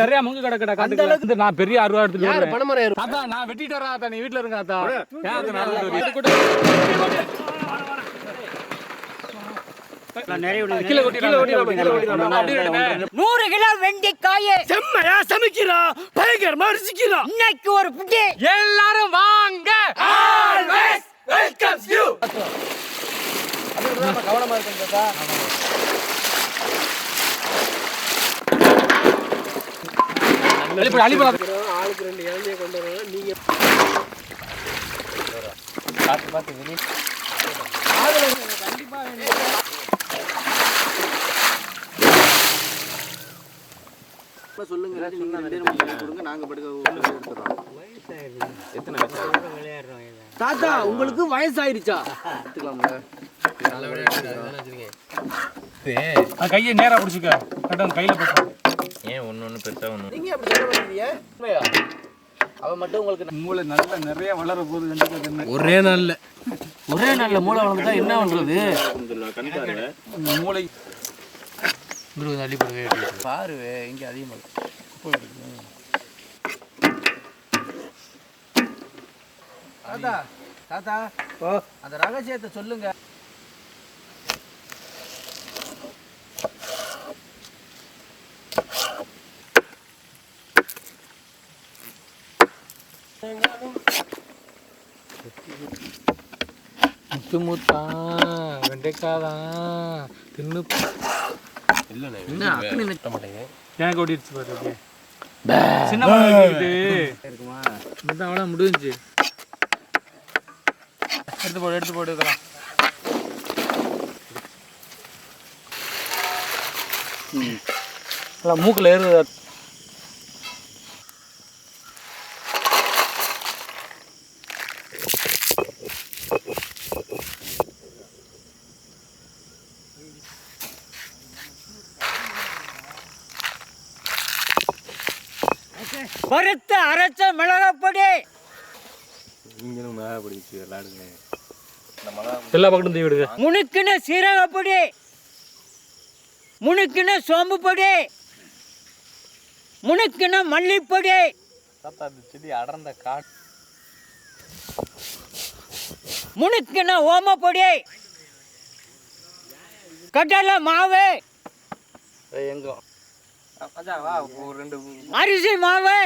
நிறைய முங்கு கிடக்கடா காட்டுக்கு. நான் பெரிய 60 எடுத்துட்டு நான் வெட்டிட்டு வரேன். நீ வீட்டுல இருங்க. நூறு கிலோ வெண்டைக்காய் செம்மையா சமைக்கிறோம், பயங்கரமா ருசிக்கிறோம். இன்னைக்கு ஒரு புட்டி எல்லாரும் வாங்க. Always welcomes you. கவனமா இருக்கா? ஆளுக்கு 2 இளநியை கொண்டு வரணும். நீங்க பார்த்து வெளியே கண்டிப்பா சொல்லுங்க. நாங்க தாத்தா உங்களுக்கு வயசாயிருச்சா? கையை நேரா பிடிச்சிக்க. கையில போட்டு ஏன் ஒண்ணு பெருசா ஒண்ணு நீங்க அப்படி சொல்ல மாட்டீங்க. அவ மட்டும் உங்களுக்கு மூளை நல்லா நிறைய வளர போகுது. ஒரே நாள்ல மூளை வளர்ந்துட்டா என்ன பண்றது? மூளை அள்ளி போடுவே பாருவே இங்க அதிகமாக தாத்தா தாத்தா அந்த ரகசியத்தை சொல்லுங்க. முத்துமுத்தா வெண்டைக்காதான் தின்னு எனக்கு ஓடிடுச்சு பாரு. சின்ன இருக்குமா? அவ்வளோ முடிஞ்சு. எடுத்து போடு இதெல்லாம். மூக்கில் ஏறுதா? வறுத்த அரைச்ச மிளகாப்பொடி. எல்லா பக்கமும் தீ விடுங்க. முணுக்கின சீரகப்பொடி, முணுக்கின சோம்பு பொடி, முணுக்கின மல்லிப்பொடி, செடி அடர்ந்த காட்டு, முணுக்கின ஓமப்பொடி, கடலை மாவு, அரிசி மாவு,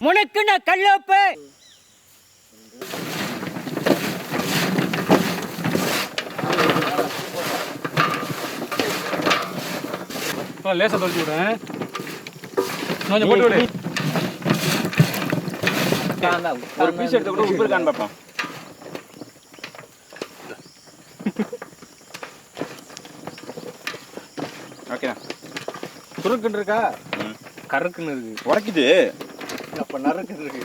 முணுக்கின கல்லுப்பு, லேசா தொலைச்சி விடுறேன். கொஞ்சம் போட்டு விடு. ஒரு பீஸ் எடுத்து கூட உப்பு இருக்கான்னு பார்ப்போம். ஓகே, சுருக்குன்னு இருக்கா? கருக்குன்னு இருக்கு, உடைக்குது. அப்ப நறுக்குன்னு இருக்கு.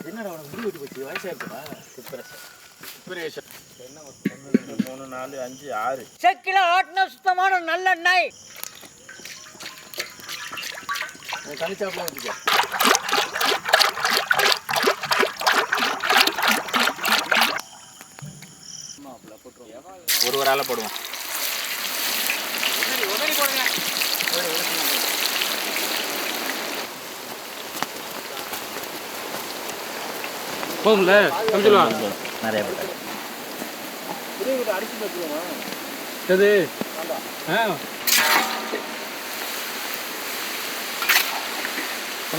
என்னடா உனக்கு முடி வெட்டி போச்சு? வயசாயிருக்குமா? 3 4 5 6 செக்கில ஆட்டின சுத்தமான நல்லெண்ணெய். தனிச்சாப்பில் வச்சுக்க. ஒரு ஆளை போடுவோம். போதும்ல, சமைச்சிடலாம். நிறைய போட்டாங்க. அடிச்சு வச்சுருவோமா? எது?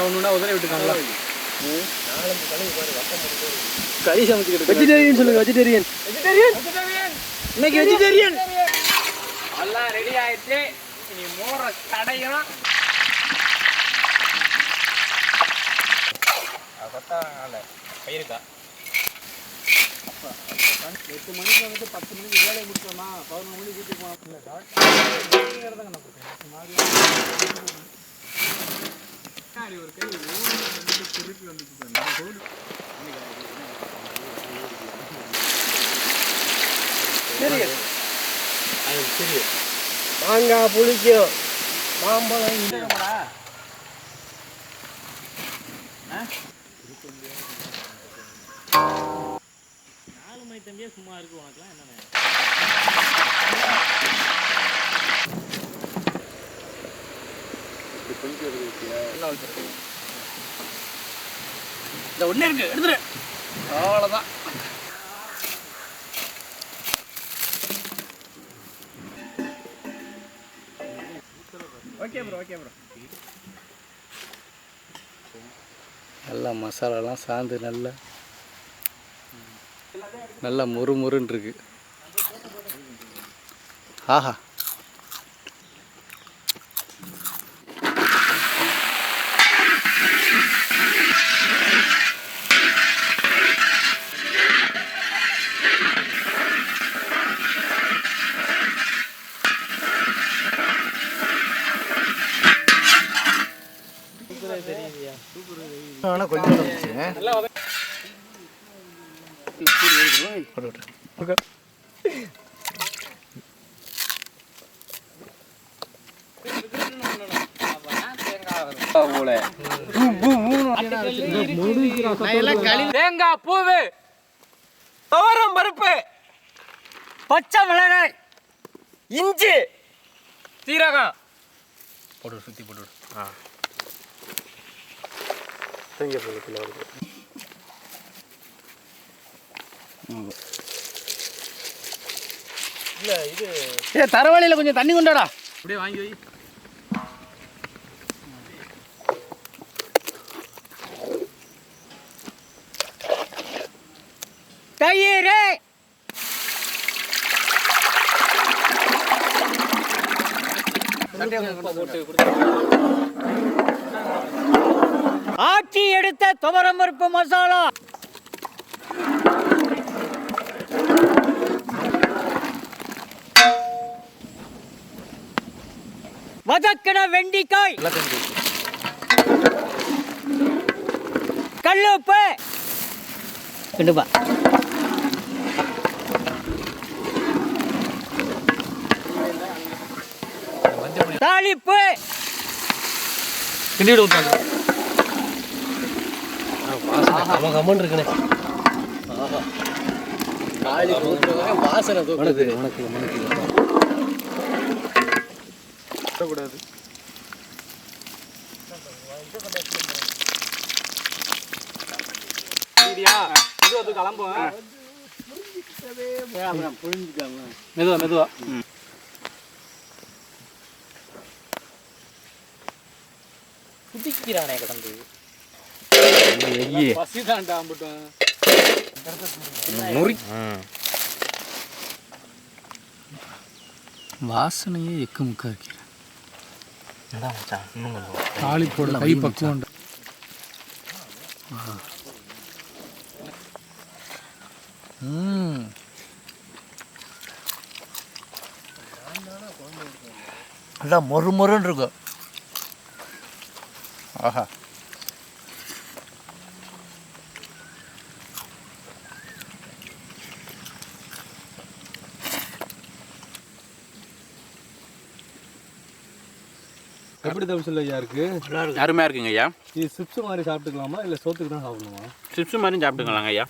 ஒன்றுனா உதவி விட்டுருக்காங்களா? கறி சமைச்சுக்கிட்டு வெஜிடேரியன் சொல்லுங்க. வெஜிடேரியன் இன்னைக்கு வெஜிடேரியன் எல்லாம் ரெடி ஆயிடுச்சு. நீ மோர கடையும் பயிருக்கா 8 மணிக்கு வந்துட்டு 10 மணிக்கு வேலையை முடிச்சோமா? 11 மணிக்கு வீட்டுக்கு போனோம். ஒரு கை திருப்பி வந்துச்சு. சரி சரி மாங்காய் புளிக்கும் மாம்பழம் தம்பியே சும்மா இருக்கு உனக்குலாம் என்னென்ன இந்த ஒண்ணே இருக்கு எடுத்துரு அவ்வளோதான். Okay bro okay bro. நல்லா மசாலாலாம் சாந்து நல்லா முறுமுறுன்னு இருக்கு. ஆஹா தேங்காய் பூவு, துவரம் பருப்பு, பச்சை மிளகாய், இஞ்சி, சீரகம் போட்டு சுற்றி போட்டு. தரவழியில் கொஞ்சம் தண்ணி கொண்டாடா. அப்படியே வாங்கி வை. தயிர், ஆச்சி எடுத்த துவரம் பருப்பு மசாலா, வதக்கின வெண்டிக்காய், கல்லுப்பு, கிண்டுப்பா, தாளிப்பு, கிண்டி விட விட்டாங்க. கம்மன் இருக்குண்ணே. வாசனை உனக்கு கூடாது. கிளம்பும். மெதுவா மெதுவா. குதிக்கிறானே கிடந்து. பசிதான்டா அம்புட்டும். வாசனையே எக்கு முக்கா இருக்கு. தாளிப்போட கை பக்குவம். அதான் மொறுன்னு இருக்கும். ஆஹா எப்படி தவிசல் ஐயா இருக்கு? அருமையாக இருக்குங்க ஐயா. இது சிப்ஸ் மாதிரி சாப்பிட்டுக்கலாமா இல்லை சோத்துக்கு தான் சாப்பிடணுமா? சிப்ஸ் மாதிரியும் சாப்பிட்டுக்கலாங்க ஐயா.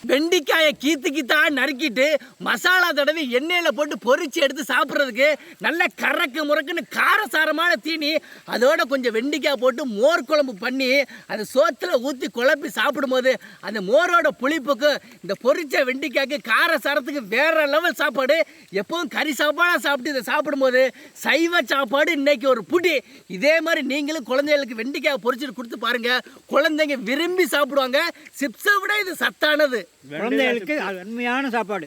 வெண்டிக்காயை கீத்தா நறுக்கிட்டு மசாலா தடவி எண்ணெயில் போட்டு பொரிச்சு எடுத்து சாப்பிட்றதுக்கு நல்ல கறக்கு முறக்குன்னு காரசாரமான தீனி. அதோட கொஞ்சம் வெண்டிக்காய் போட்டு மோர் குழம்பு பண்ணி அந்த சோத்தில் ஊற்றி குழப்பி சாப்பிடும்போது அந்த மோரோட புளிப்புக்கு இந்த பொரிச்ச வெண்டிக்காய்க்கு காரசாரத்துக்கு வேற லெவல் சாப்பாடு. எப்பவும் கறி சாப்பாடாக சாப்பிட்டு இதை சாப்பிடும்போது சைவ சாப்பாடு இன்னைக்கு ஒரு புடி. இதே மாதிரி நீங்களும் குழந்தைகளுக்கு வெண்டிக்காய் பொரிச்சிட்டு கொடுத்து பாருங்க, குழந்தைங்க விரும்பி சாப்பிடுவாங்க. சிப்ஸை விட இது சத்தானது. குழந்தைகளுக்கு அருமையான சாப்பாடு.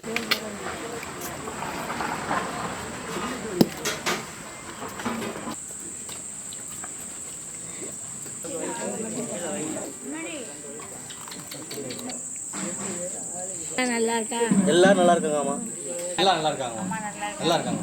நல்லா இருக்கா? எல்லாரும் நல்லா இருக்காங்கம்மா. எல்லாம் நல்லா இருக்காங்க. நல்லா இருக்காங்க.